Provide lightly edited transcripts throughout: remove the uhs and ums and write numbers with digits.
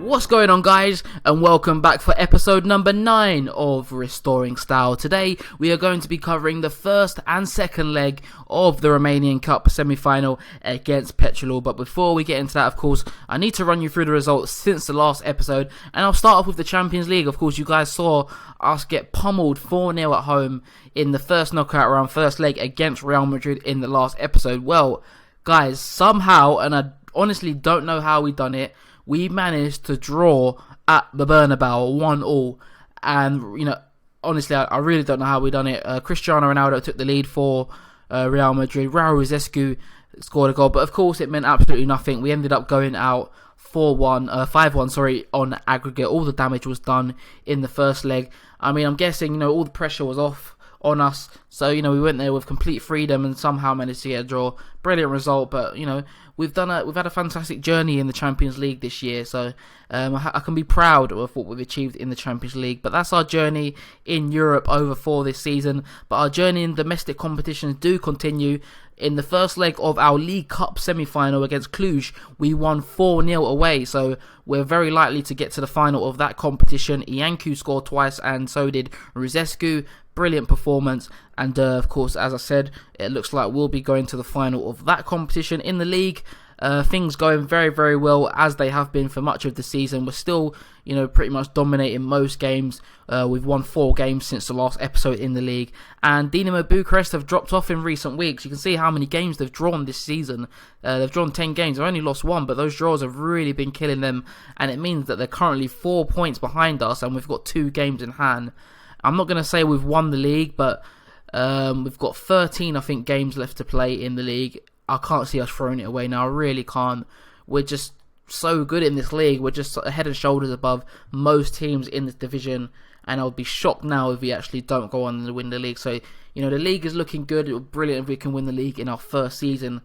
What's going on, guys, and welcome back for episode number 9 of Restoring Style. Today we are going to be covering the first and second leg of the Romanian Cup semi-final against Petrolul. But before we get into that, of course, I need to run you through the results since the last episode, and I'll start off with the Champions League. Of course, you guys saw us get pummeled 4-0 at home in the first knockout round, first leg against Real Madrid in the last episode. Well, guys, somehow, and I honestly don't know how we done it, we managed to draw at the Bernabeu 1-1, and honestly, I really don't know how we done it. Cristiano Ronaldo took the lead for Real Madrid. Raul Rosescu scored a goal, but of course it meant absolutely nothing. We ended up going out 5-1 on aggregate. All the damage was done in the first leg. I mean, I'm guessing all the pressure was off on us, so we went there with complete freedom and somehow managed to get a draw. Brilliant result, but we've had a fantastic journey in the Champions League this year, so I can be proud of what we've achieved in the Champions League. But that's our journey in Europe over for this season. But our journey in domestic competitions do continue. In the first leg of our League Cup semi-final against Cluj, we won 4-0 away, so we're very likely to get to the final of that competition. Iancu scored twice, and so did Rosescu. Brilliant performance, and of course, as I said, it looks like we'll be going to the final of that competition. In the league, things going very, very well, as they have been for much of the season. We're still, pretty much dominating most games. We've won 4 games since the last episode in the league, and Dinamo Bucharest have dropped off in recent weeks. You can see how many games they've drawn this season. They've drawn 10 games. They've only lost 1, but those draws have really been killing them, and it means that they're currently 4 points behind us, and we've got 2 games in hand. I'm not going to say we've won the league, but we've got 13, I think, games left to play in the league. I can't see us throwing it away now. I really can't. We're just so good in this league. We're just head and shoulders above most teams in this division, and I would be shocked now if we actually don't go on and win the league. So, the league is looking good. It would be brilliant if we can win the league in our first season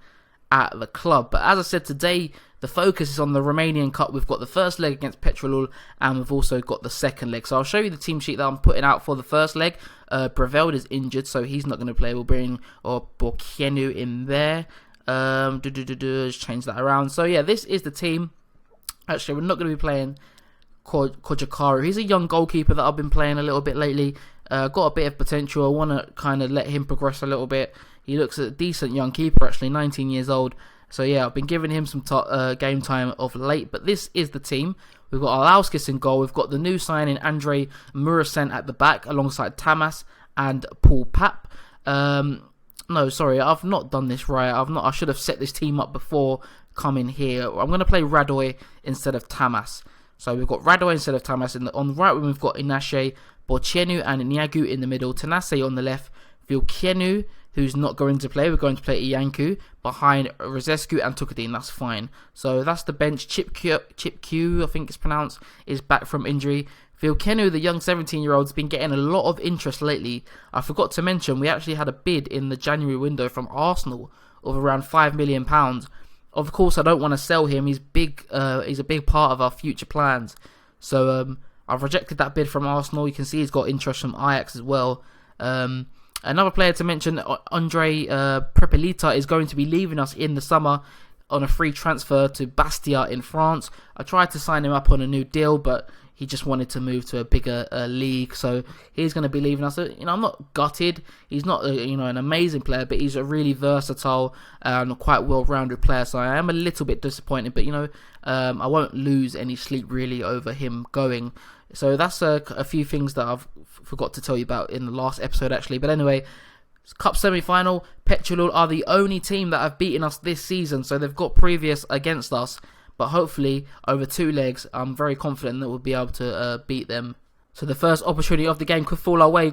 at the club. But as I said, today the focus is on the Romanian Cup. We've got the first leg against Petrolul, and we've also got the second leg. So I'll show you the team sheet that I'm putting out for the first leg. Breveld is injured, so he's not going to play. We'll bring Borchenu in there. Just change that around. So yeah, this is the team. Actually, we're not going to be playing Kojakaru. He's a young goalkeeper that I've been playing a little bit lately. Got a bit of potential. I want to kind of let him progress a little bit. He looks a decent young keeper, actually, 19 years old. So yeah, I've been giving him some game time of late. But this is the team. We've got Arlauskis in goal. We've got the new signing, Andrei Murasen, at the back, alongside Tamas and Paul Pap. No, sorry, I've not done this right. I should have set this team up before coming here. I'm going to play Radoy instead of Tamas. So we've got Radoy instead of Tamas. On the right wing, we've got Inache, Borchenu and Niagu in the middle. Tanase on the left. Vilchenu, who's not going to play. We're going to play Iancu behind Rosescu and Tukadin. That's fine. So that's the bench. Chip Q, I think it's pronounced, is back from injury. Vilchenu, the young 17-year-old, has been getting a lot of interest lately. I forgot to mention, we actually had a bid in the January window from Arsenal of around £5 million. Of course, I don't want to sell him. He's big. He's a big part of our future plans. So I've rejected that bid from Arsenal. You can see he's got interest from Ajax as well. Another player to mention, Andrei Prepelita, is going to be leaving us in the summer on a free transfer to Bastia in France. I tried to sign him up on a new deal, but he just wanted to move to a bigger league, so he's going to be leaving us. I'm not gutted. He's not an amazing player, but he's a really versatile and quite well-rounded player, so I am a little bit disappointed, but I won't lose any sleep really over him going. So that's a few things that I've forgot to tell you about in the last episode, actually. But anyway, Cup semi-final, Petrolul are the only team that have beaten us this season, so they've got previous against us. But hopefully, over 2 legs, I'm very confident that we'll be able to beat them. So the first opportunity of the game could fall our way.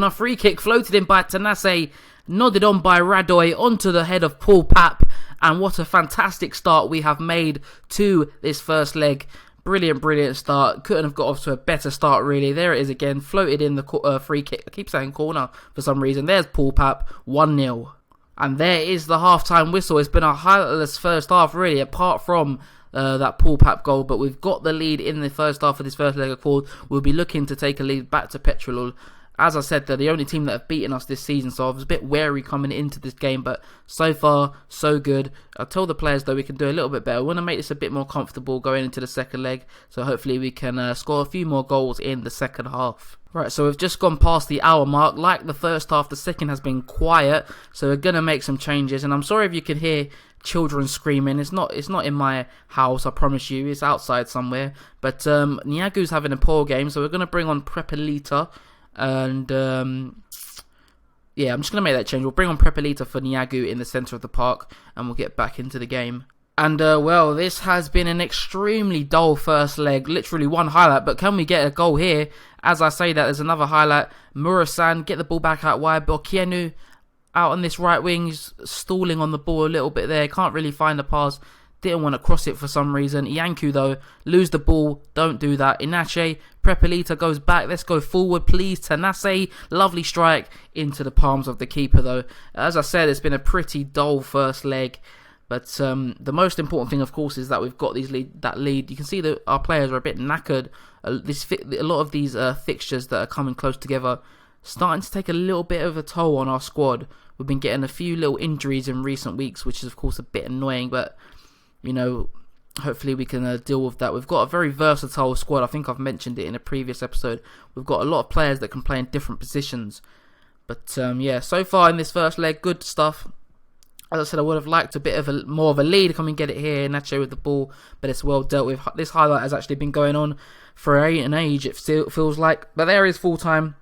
Free kick floated in by Tanase, nodded on by Radoy onto the head of Paul Pap. And what a fantastic start we have made to this first leg. Brilliant start. Couldn't have got off to a better start, really. There it is again, floated in the free kick. I keep saying corner for some reason. There's Paul Pap, 1-0. And there is the half-time whistle. It's been a highlightless first half, really, apart from that Paul Pap goal. But we've got the lead in the first half of this first leg, of course. We'll be looking to take a lead back to Petrolul. as I said, they're the only team that have beaten us this season, so I was a bit wary coming into this game, but so far, so good. I told the players, though, we can do a little bit better. We want to make this a bit more comfortable going into the second leg, so hopefully we can score a few more goals in the second half. Right, so we've just gone past the hour mark. Like the first half, the second has been quiet, so we're going to make some changes, and I'm sorry if you can hear children screaming. It's not in my house, I promise you. It's outside somewhere. But Niagu's having a poor game, so we're going to bring on Prepelita. And yeah, I'm just going to make that change. We'll bring on Prepelita for Niagu in the centre of the park, and we'll get back into the game. And well, this has been an extremely dull first leg. Literally one highlight, but can we get a goal here? As I say that, there's another highlight. Murasan, get the ball back out wide. Bokienu out on this right wing, he's stalling on the ball a little bit there. Can't really find the pass. Didn't want to cross it for some reason. Iancu, though, lose the ball. Don't do that. Inache, Prepelita goes back. Let's go forward, please. Tanase, lovely strike into the palms of the keeper, though. As I said, it's been a pretty dull first leg. But the most important thing, of course, is that we've got that lead. You can see that our players are a bit knackered. A lot of these fixtures that are coming close together starting to take a little bit of a toll on our squad. We've been getting a few little injuries in recent weeks, which is, of course, a bit annoying. But, you know, hopefully we can deal with that. We've got a very versatile squad. I think I've mentioned it in a previous episode. We've got a lot of players that can play in different positions. But, yeah, so far in this first leg, good stuff. As I said, I would have liked a bit of more of a lead. Come and get it here, Nacho with the ball, but it's well dealt with. This highlight has actually been going on for an age, it feels like. But there is full time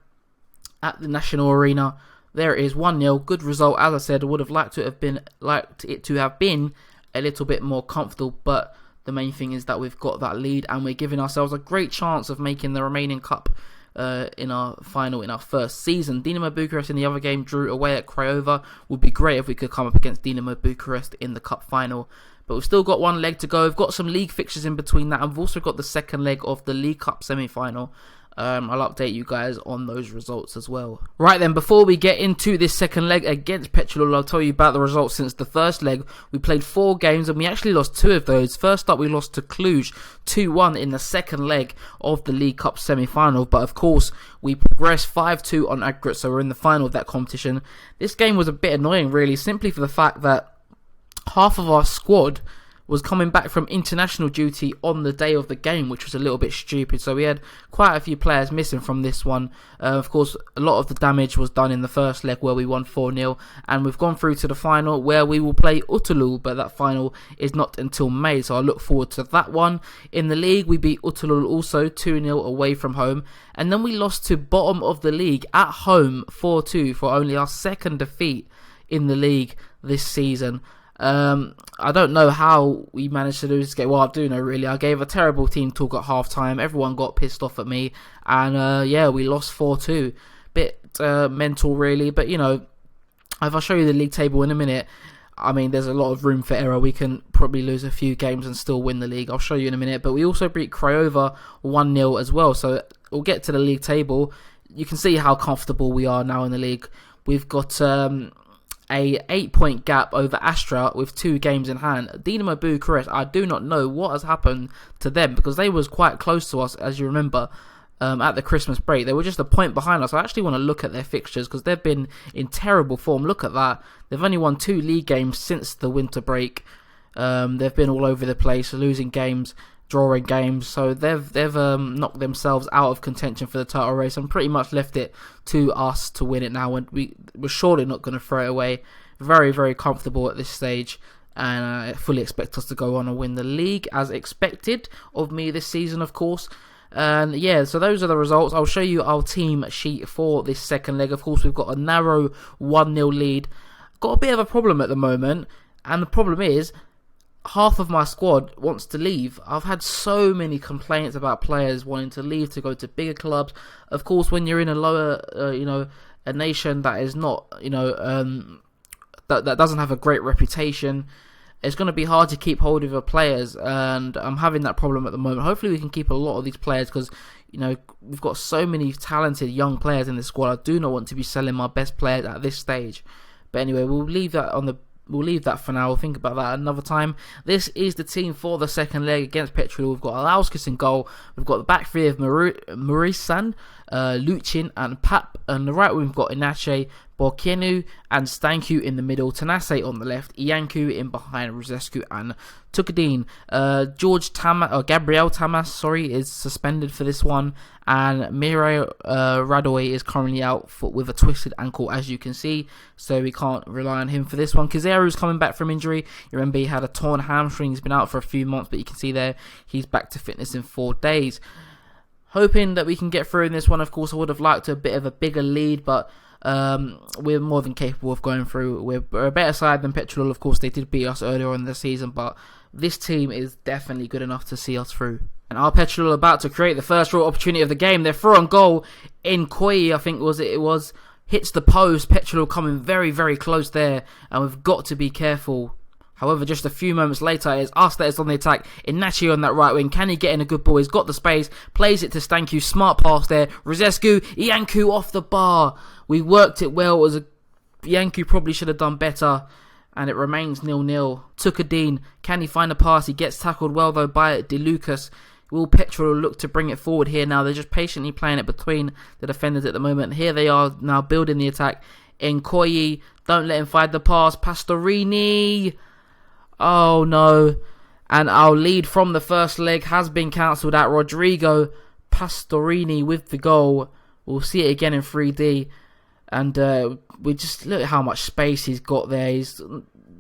at the National Arena. There it is, 1-0. Good result. As I said, I would have liked it to have been a little bit more comfortable, but the main thing is that we've got that lead and we're giving ourselves a great chance of making the Romanian Cup in our final in our first season. Dinamo Bucharest in the other game drew away at Craiova. Would be great if we could come up against Dinamo Bucharest in the cup final. But we've still got one leg to go. We've got some league fixtures in between that, and we've also got the second leg of the League Cup semi-final. I'll update you guys on those results as well. Right then, before we get into this second leg against Petrolul, I'll tell you about the results since the first leg. We played 4 games and we actually lost 2 of those. First up, we lost to Cluj 2-1 in the second leg of the League Cup semi-final. But of course, we progressed 5-2 on aggregate, so we're in the final of that competition. This game was a bit annoying, really, simply for the fact that half of our squad was coming back from international duty on the day of the game, which was a little bit stupid. So we had quite a few players missing from this one. Of course, a lot of the damage was done in the first leg where we won 4-0. And we've gone through to the final where we will play Utalul, but that final is not until May. So I look forward to that one. In the league, we beat Utalul also 2-0 away from home. And then we lost to bottom of the league at home 4-2 for only our second defeat in the league this season. I don't know how we managed to lose this game. Well, I do know, really. I gave a terrible team talk at half-time. Everyone got pissed off at me. And, yeah, we lost 4-2. Bit mental, really. But, you know, if I show you the league table in a minute, I mean, there's a lot of room for error. We can probably lose a few games and still win the league. I'll show you in a minute. But we also beat Craiova 1-0 as well. So we'll get to the league table. You can see how comfortable we are now in the league. We've got a 8-point gap over Astra with 2 games in hand. Dinamo Bucharest, I do not know what has happened to them because they was quite close to us, as you remember, at the Christmas break. They were just a point behind us. I actually want to look at their fixtures because they've been in terrible form. Look at that. They've only won 2 league games since the winter break. They've been all over the place, losing games, drawing games, so they've knocked themselves out of contention for the title race and pretty much left it to us to win it now, and we're surely not going to throw it away. Very, very comfortable at this stage, and I fully expect us to go on and win the league as expected of me this season, of course. And yeah, so those are the results. I'll show you our team sheet for this second leg. Of course, we've got a narrow 1-0 lead. Got a bit of a problem at the moment, and the problem is half of my squad wants to leave. I've had so many complaints about players wanting to leave to go to bigger clubs. Of course, when you're in a lower, a nation that is not, that doesn't have a great reputation, it's going to be hard to keep hold of your players, and I'm having that problem at the moment. Hopefully we can keep a lot of these players because, we've got so many talented young players in the squad. I do not want to be selling my best players at this stage. But anyway, we'll leave that for now. We'll think about that another time. This is the team for the second leg against Petrolul. We've got Alauskis in goal. We've got the back three of Murisan, Luchin and Pap. On the right, we've got Inache, Borkienu and Stanku in the middle, Tanase on the left, Iancu in behind Rosescu and Tukadin. Gabriel Tamas, is suspended for this one, and Miro Radoy is currently out with a twisted ankle, as you can see, so we can't rely on him for this one. Kizeru's coming back from injury. You remember he had a torn hamstring. He's been out for a few months, but you can see there he's back to fitness in 4 days. Hoping that we can get through in this one. Of course, I would have liked a bit of a bigger lead, but we're more than capable of going through. We're a better side than Petrol. Of course, they did beat us earlier in the season, but this team is definitely good enough to see us through. And our Petrol about to create the first real opportunity of the game. They're through on goal. In Koi, I think it was hits the post. Petrol coming very, very close there, and we've got to be careful. However, just a few moments later, it's us that is on the attack. Inachi on that right wing. Can he get in a good ball? He's got the space. Plays it to Stanku. Smart pass there. Rosescu. Iancu off the bar. We worked it well. Iancu probably should have done better. And it remains 0-0. Tukadin. Can he find a pass? He gets tackled well, though, by De Lucas. Will Petrol look to bring it forward here now? They're just patiently playing it between the defenders at the moment. Here they are now building the attack. Nkoyi. Don't let him find the pass. Pastorini. Oh no, and our lead from the first leg has been cancelled out. Rodrigo Pastorini with the goal. We'll see it again in 3D, and we just look at how much space he's got there. His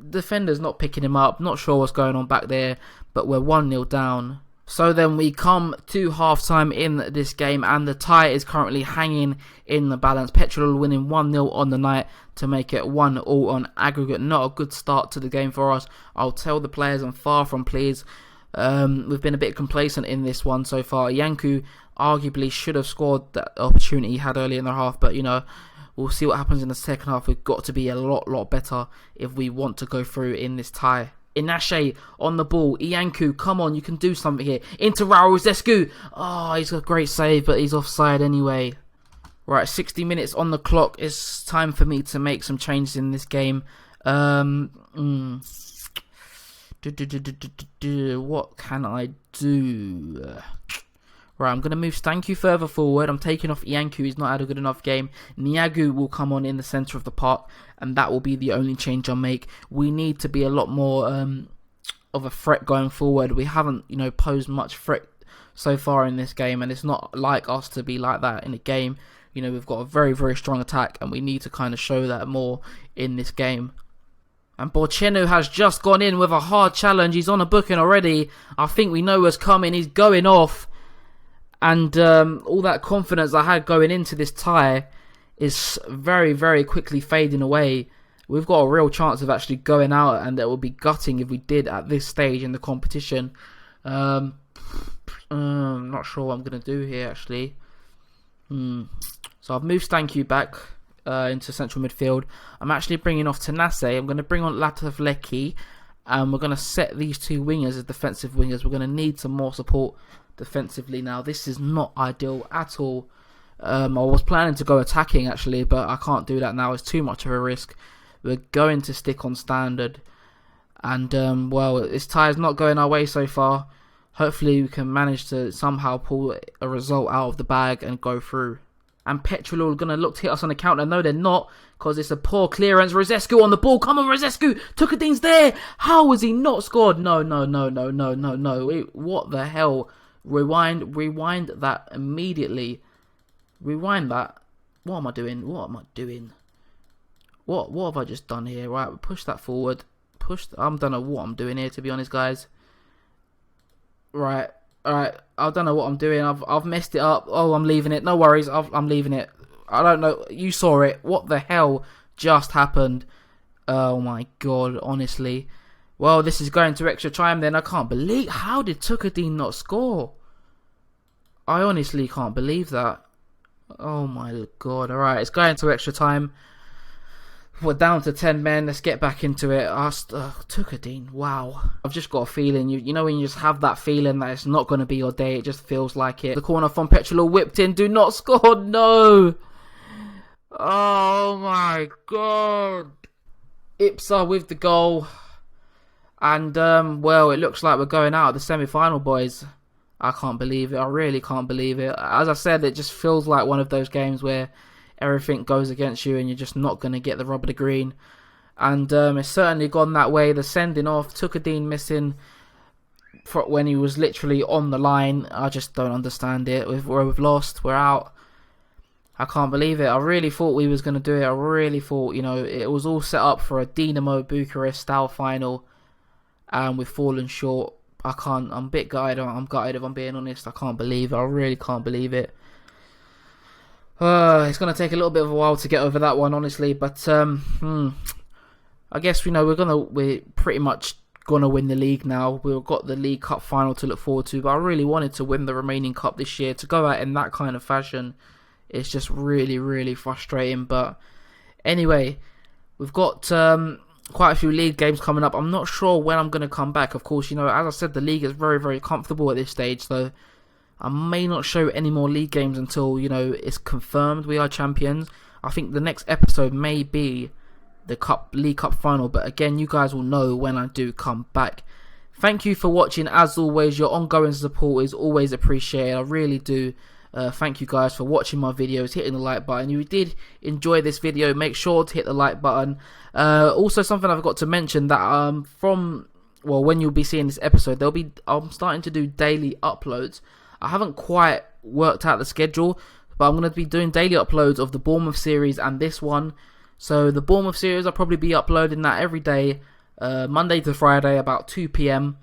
defender's not picking him up. Not sure what's going on back there, but we're 1-0 down. So then we come to half-time in this game, and the tie is currently hanging in the balance. Petrol winning 1-0 on the night to make it 1-1 on aggregate. Not a good start to the game for us. I'll tell the players I'm far from pleased. We've been a bit complacent in this one so far. Iancu arguably should have scored that opportunity he had early in the half, but we'll see what happens in the second half. We've got to be a lot better if we want to go through in this tie. Inache on the ball. Iancu, come on, you can do something here. Into Raul Rosescu. Oh, he's got a great save, but he's offside anyway. Right, 60 minutes on the clock. It's time for me to make some changes in this game. What can I do? Right, I'm going to move Stanku further forward. I'm taking off Iancu. He's not had a good enough game. Niagu will come on in the centre of the park, and that will be the only change I'll make. We need to be a lot more of a threat going forward. We haven't, posed much threat so far in this game, and it's not like us to be like that in a game. We've got a very, very strong attack, and we need to kind of show that more in this game. And Borchenu has just gone in with a hard challenge. He's on a booking already. I think we know what's coming. He's going off. And all that confidence I had going into this tie is very, very quickly fading away. We've got a real chance of actually going out, and it would be gutting if we did at this stage in the competition. I'm not sure what I'm going to do here, actually. So I've moved Stanku back into central midfield. I'm actually bringing off Tanase. I'm going to bring on Latavleki, and we're going to set these two wingers as defensive wingers. We're going to need some more support defensively now. This is not ideal at all. I was planning to go attacking actually, but I can't do that now. It's too much of a risk. We're going to stick on standard, and this tie is not going our way so far. Hopefully we can manage to somehow pull a result out of the bag and go through. And Petrol are going to look to hit us on the counter. No, they're not, because it's a poor clearance. Rosescu on the ball. Come on, Rosescu. Tukadin's there. How was he not scored? No. Wait, what the hell? Rewind that immediately. Rewind that. What am I doing? What have I just done here? Right, push that forward. I don't know what I'm doing here, to be honest, guys. Right, alright. I don't know what I'm doing. I've messed it up. Oh, I'm leaving it. No worries. I'm leaving it. I don't know. You saw it. What the hell just happened? Oh my god, honestly. Well, this is going to extra time then. I can't believe... How did Tukadin not score? I honestly can't believe that. Oh my god. Alright, it's going to extra time. We're down to 10 men. Let's get back into it. Tukadin, wow. I've just got a feeling. You know when you just have that feeling that it's not going to be your day. It just feels like it. The corner from Petrol whipped in. Do not score. No. Oh my god. Ipsa with the goal. And, it looks like we're going out of the semi-final, boys. I can't believe it. I really can't believe it. As I said, it just feels like one of those games where everything goes against you and you're just not going to get the rub of the green. And it's certainly gone that way. The sending off, Tukadeen missing when he was literally on the line. I just don't understand it. We've lost. We're out. I can't believe it. I really thought we was going to do it. I really thought, it was all set up for a Dinamo Bucharest style final. And we've fallen short. I'm a bit gutted. I'm gutted if I'm being honest. I can't believe it. I really can't believe it. It's going to take a little bit of a while to get over that one, honestly. But I guess we're pretty much gonna win the league now. We've got the League Cup final to look forward to. But I really wanted to win the remaining cup this year. To go out in that kind of fashion, it's just really, really frustrating. But anyway, we've got quite a few league games coming up. I'm not sure when I'm going to come back. Of course, as I said, the league is very, very comfortable at this stage. So I may not show any more league games until, it's confirmed we are champions. I think the next episode may be the League Cup final. But again, you guys will know when I do come back. Thank you for watching. As always, your ongoing support is always appreciated. I really do. Thank you guys for watching my videos, hitting the like button. If you did enjoy this video, make sure to hit the like button. Also, something I forgot to mention, that when you'll be seeing this episode, I'm starting to do daily uploads. I haven't quite worked out the schedule, but I'm going to be doing daily uploads of the Bournemouth series and this one. So the Bournemouth series, I'll probably be uploading that every day, Monday to Friday, about 2 p.m.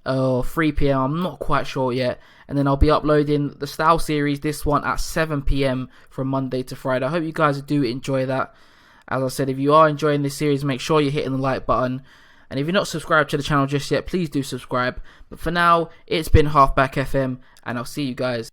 or 3 p.m. I'm not quite sure yet. And then I'll be uploading the Steaua series, this one, at 7 p.m. from Monday to Friday. I hope you guys do enjoy that. As I said, if you are enjoying this series, make sure you're hitting the like button. And if you're not subscribed to the channel just yet, please do subscribe. But for now, it's been HalfbackFM, and I'll see you guys